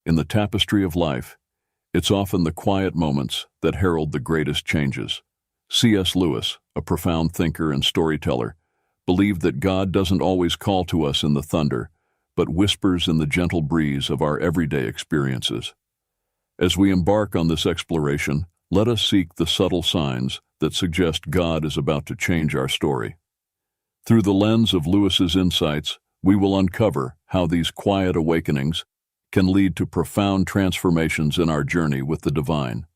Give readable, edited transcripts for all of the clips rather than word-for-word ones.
In the tapestry of life, it's often the quiet moments that herald the greatest changes. C.S. Lewis, a profound thinker and storyteller, believed that God doesn't always call to us in the thunder, but whispers in the gentle breeze of our everyday experiences. As we embark on this exploration, let us seek the subtle signs that suggest God is about to change our story. Through the lens of Lewis's insights, we will uncover how these quiet awakenings can lead to profound transformations in our journey with the divine.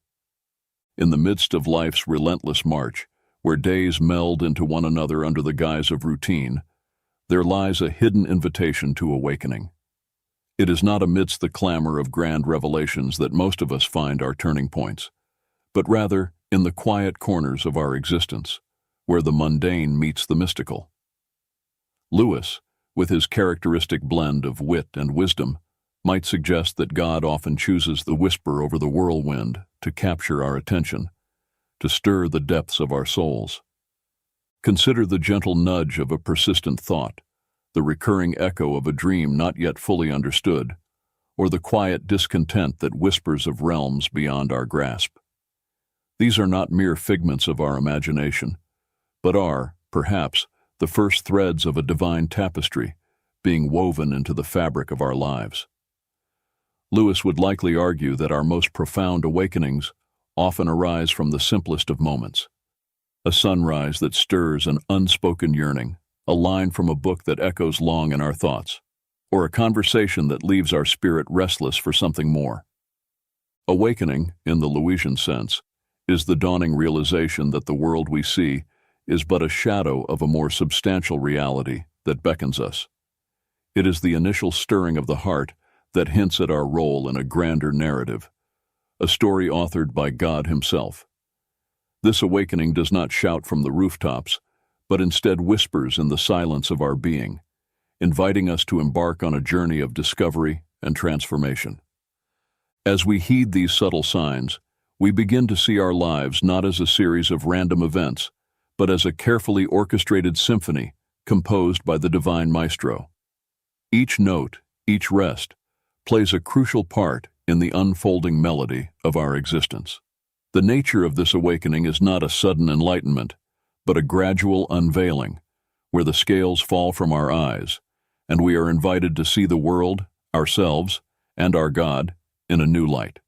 In the midst of life's relentless march, where days meld into one another under the guise of routine, there lies a hidden invitation to awakening. It is not amidst the clamor of grand revelations that most of us find our turning points, but rather in the quiet corners of our existence, where the mundane meets the mystical. Lewis, with his characteristic blend of wit and wisdom, might suggest that God often chooses the whisper over the whirlwind to capture our attention, to stir the depths of our souls. Consider the gentle nudge of a persistent thought, the recurring echo of a dream not yet fully understood, or the quiet discontent that whispers of realms beyond our grasp. These are not mere figments of our imagination, but are, perhaps, the first threads of a divine tapestry being woven into the fabric of our lives. Lewis would likely argue that our most profound awakenings often arise from the simplest of moments. A sunrise that stirs an unspoken yearning, a line from a book that echoes long in our thoughts, or a conversation that leaves our spirit restless for something more. Awakening, in the Lewisian sense, is the dawning realization that the world we see is but a shadow of a more substantial reality that beckons us. It is the initial stirring of the heart that hints at our role in a grander narrative, a story authored by God Himself. This awakening does not shout from the rooftops, but instead whispers in the silence of our being, inviting us to embark on a journey of discovery and transformation. As we heed these subtle signs, we begin to see our lives not as a series of random events, but as a carefully orchestrated symphony composed by the divine maestro. Each note, each rest, plays a crucial part in the unfolding melody of our existence. The nature of this awakening is not a sudden enlightenment, but a gradual unveiling, where the scales fall from our eyes, and we are invited to see the world, ourselves, and our God in a new light.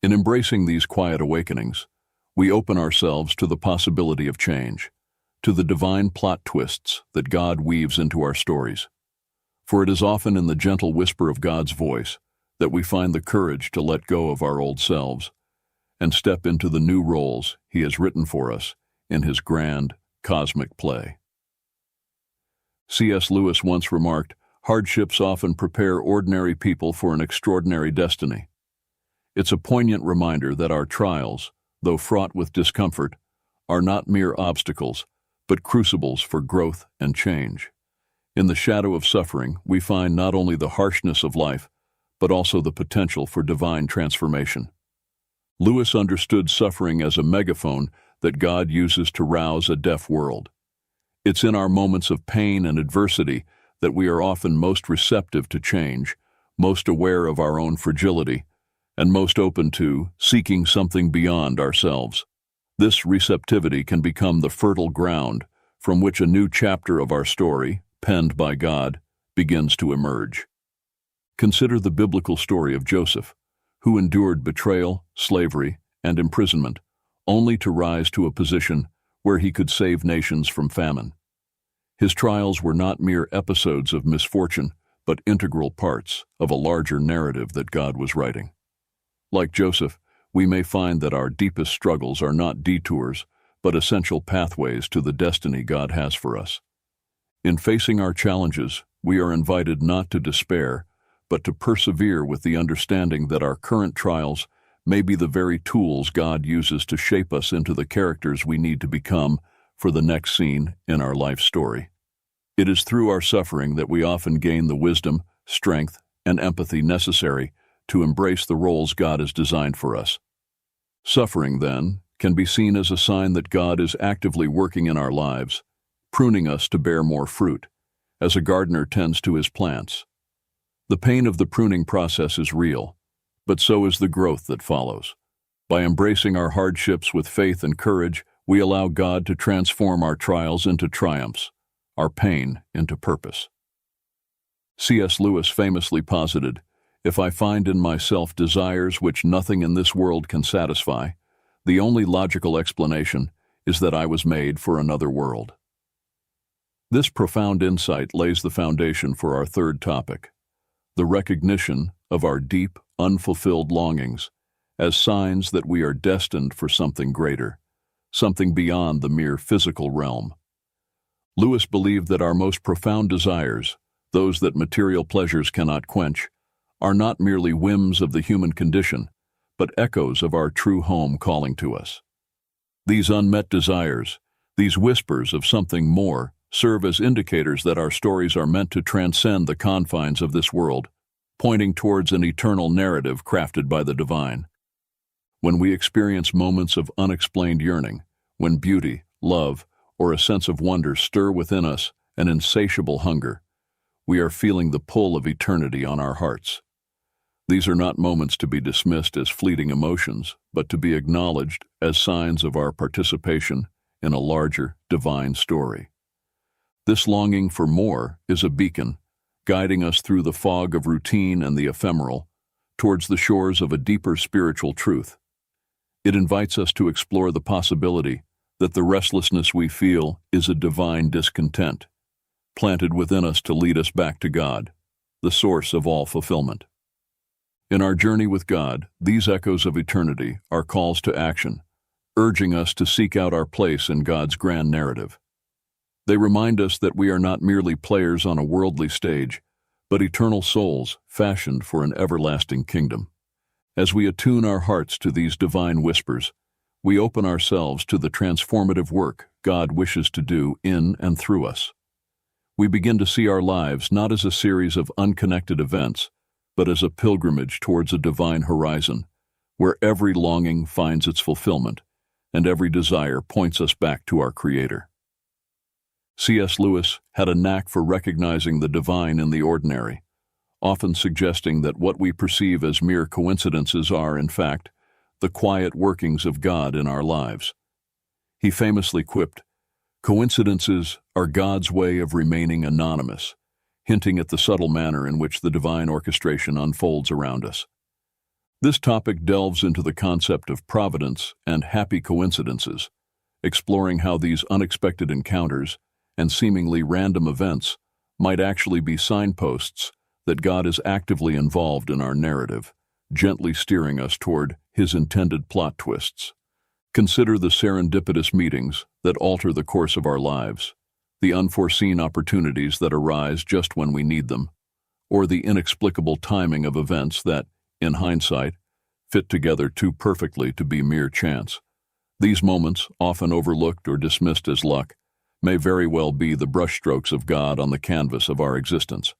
In embracing these quiet awakenings, we open ourselves to the possibility of change, to the divine plot twists that God weaves into our stories. For it is often in the gentle whisper of God's voice that we find the courage to let go of our old selves and step into the new roles He has written for us in His grand, cosmic play. C.S. Lewis once remarked, "Hardships often prepare ordinary people for an extraordinary destiny." It's a poignant reminder that our trials, though fraught with discomfort, are not mere obstacles, but crucibles for growth and change. In the shadow of suffering, we find not only the harshness of life, but also the potential for divine transformation. Lewis understood suffering as a megaphone that God uses to rouse a deaf world. It's in our moments of pain and adversity that we are often most receptive to change, most aware of our own fragility, and most open to seeking something beyond ourselves. This receptivity can become the fertile ground from which a new chapter of our story, penned by God, begins to emerge. Consider the biblical story of Joseph, who endured betrayal, slavery, and imprisonment, only to rise to a position where he could save nations from famine. His trials were not mere episodes of misfortune, but integral parts of a larger narrative that God was writing. Like Joseph, we may find that our deepest struggles are not detours, but essential pathways to the destiny God has for us. In facing our challenges, we are invited not to despair, but to persevere with the understanding that our current trials may be the very tools God uses to shape us into the characters we need to become for the next scene in our life story. It is through our suffering that we often gain the wisdom, strength, and empathy necessary to embrace the roles God has designed for us. Suffering, then, can be seen as a sign that God is actively working in our lives, pruning us to bear more fruit, as a gardener tends to his plants. The pain of the pruning process is real, but so is the growth that follows. By embracing our hardships with faith and courage, we allow God to transform our trials into triumphs, our pain into purpose. C.S. Lewis famously posited, "If I find in myself desires which nothing in this world can satisfy, the only logical explanation is that I was made for another world." This profound insight lays the foundation for our third topic, the recognition of our deep, unfulfilled longings as signs that we are destined for something greater, something beyond the mere physical realm. Lewis believed that our most profound desires, those that material pleasures cannot quench, are not merely whims of the human condition, but echoes of our true home calling to us. These unmet desires, these whispers of something more, serve as indicators that our stories are meant to transcend the confines of this world, pointing towards an eternal narrative crafted by the divine. When we experience moments of unexplained yearning, when beauty, love, or a sense of wonder stir within us an insatiable hunger, we are feeling the pull of eternity on our hearts. These are not moments to be dismissed as fleeting emotions, but to be acknowledged as signs of our participation in a larger, divine story. This longing for more is a beacon, guiding us through the fog of routine and the ephemeral, towards the shores of a deeper spiritual truth. It invites us to explore the possibility that the restlessness we feel is a divine discontent, planted within us to lead us back to God, the source of all fulfillment. In our journey with God, these echoes of eternity are calls to action, urging us to seek out our place in God's grand narrative. They remind us that we are not merely players on a worldly stage, but eternal souls fashioned for an everlasting kingdom. As we attune our hearts to these divine whispers, we open ourselves to the transformative work God wishes to do in and through us. We begin to see our lives not as a series of unconnected events, but as a pilgrimage towards a divine horizon, where every longing finds its fulfillment, and every desire points us back to our Creator. C.S. Lewis had a knack for recognizing the divine in the ordinary, often suggesting that what we perceive as mere coincidences are, in fact, the quiet workings of God in our lives. He famously quipped, "Coincidences are God's way of remaining anonymous," hinting at the subtle manner in which the divine orchestration unfolds around us. This topic delves into the concept of providence and happy coincidences, exploring how these unexpected encounters and seemingly random events might actually be signposts that God is actively involved in our narrative, gently steering us toward His intended plot twists. Consider the serendipitous meetings that alter the course of our lives, the unforeseen opportunities that arise just when we need them, or the inexplicable timing of events that, in hindsight, fit together too perfectly to be mere chance. These moments, often overlooked or dismissed as luck, may very well be the brushstrokes of God on the canvas of our existence.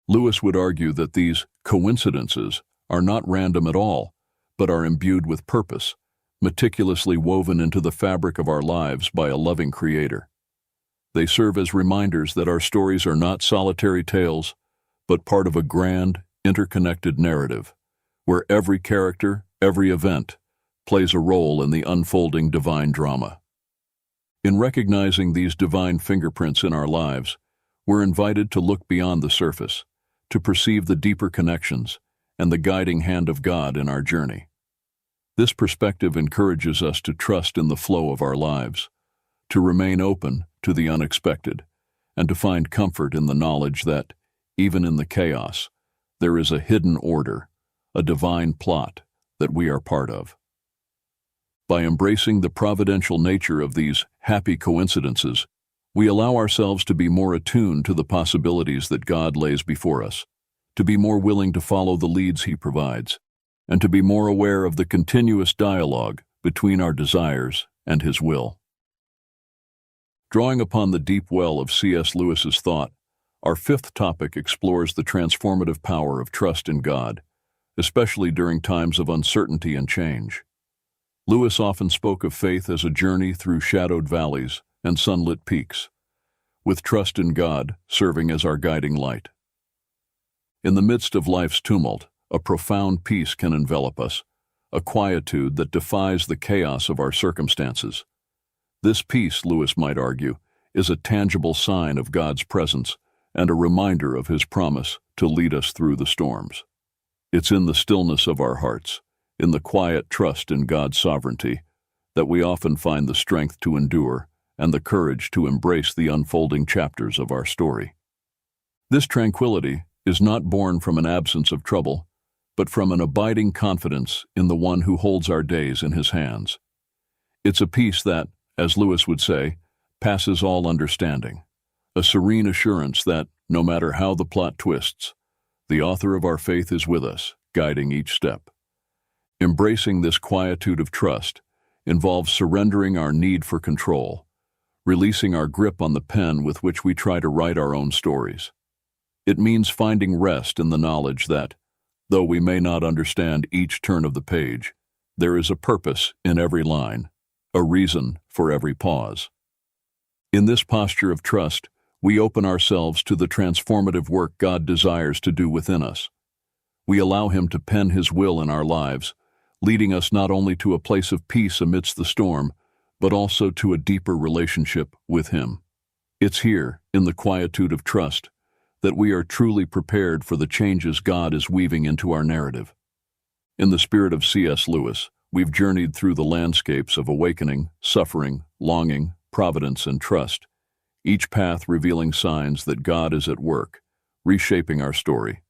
Lewis would argue that these coincidences are not random at all, but are imbued with purpose, meticulously woven into the fabric of our lives by a loving Creator. They serve as reminders that our stories are not solitary tales, but part of a grand, interconnected narrative, where every character, every event, plays a role in the unfolding divine drama. In recognizing these divine fingerprints in our lives, we're invited to look beyond the surface, to perceive the deeper connections and the guiding hand of God in our journey. This perspective encourages us to trust in the flow of our lives, to remain open to the unexpected, and to find comfort in the knowledge that, even in the chaos, there is a hidden order, a divine plot that we are part of. By embracing the providential nature of these happy coincidences, we allow ourselves to be more attuned to the possibilities that God lays before us, to be more willing to follow the leads He provides, and to be more aware of the continuous dialogue between our desires and His will. Drawing upon the deep well of C.S. Lewis's thought, our fifth topic explores the transformative power of trust in God, especially during times of uncertainty and change. Lewis often spoke of faith as a journey through shadowed valleys and sunlit peaks, with trust in God serving as our guiding light. In the midst of life's tumult, a profound peace can envelop us, a quietude that defies the chaos of our circumstances. This peace, Lewis might argue, is a tangible sign of God's presence and a reminder of His promise to lead us through the storms. It's in the stillness of our hearts, in the quiet trust in God's sovereignty, that we often find the strength to endure and the courage to embrace the unfolding chapters of our story. This tranquility is not born from an absence of trouble, but from an abiding confidence in the One who holds our days in His hands. It's a peace that, as Lewis would say, passes all understanding, a serene assurance that, no matter how the plot twists, the author of our faith is with us, guiding each step. Embracing this quietude of trust involves surrendering our need for control, releasing our grip on the pen with which we try to write our own stories. It means finding rest in the knowledge that, though we may not understand each turn of the page, there is a purpose in every line, a reason for every pause. In this posture of trust, we open ourselves to the transformative work God desires to do within us. We allow Him to pen His will in our lives, leading us not only to a place of peace amidst the storm, but also to a deeper relationship with Him. It's here, in the quietude of trust, that we are truly prepared for the changes God is weaving into our narrative. In the spirit of C.S. Lewis, we've journeyed through the landscapes of awakening, suffering, longing, providence, and trust, each path revealing signs that God is at work, reshaping our story.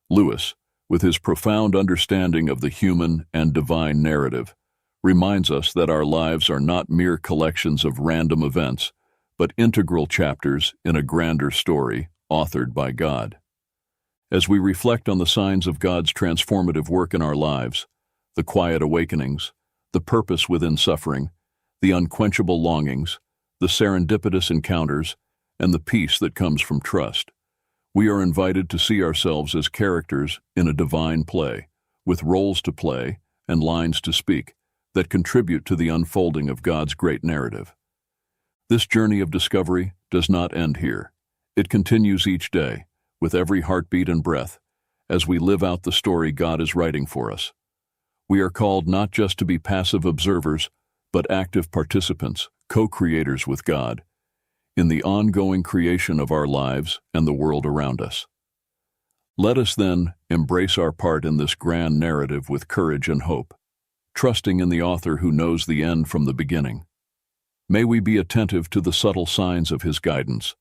Lewis, with his profound understanding of the human and divine narrative, reminds us that our lives are not mere collections of random events, but integral chapters in a grander story authored by God. As we reflect on the signs of God's transformative work in our lives, the quiet awakenings, the purpose within suffering, the unquenchable longings, the serendipitous encounters, and the peace that comes from trust, we are invited to see ourselves as characters in a divine play, with roles to play and lines to speak, that contribute to the unfolding of God's great narrative. This journey of discovery does not end here. It continues each day, with every heartbeat and breath, as we live out the story God is writing for us. We are called not just to be passive observers, but active participants, co-creators with God, in the ongoing creation of our lives and the world around us. Let us then embrace our part in this grand narrative with courage and hope, trusting in the author who knows the end from the beginning. May we be attentive to the subtle signs of His guidance,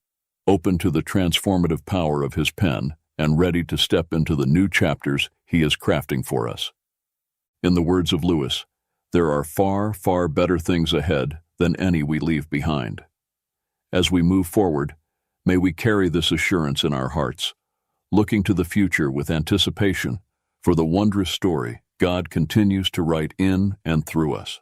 open to the transformative power of His pen, and ready to step into the new chapters He is crafting for us. In the words of Lewis, there are far, far better things ahead than any we leave behind. As we move forward, may we carry this assurance in our hearts, looking to the future with anticipation for the wondrous story God continues to write in and through us.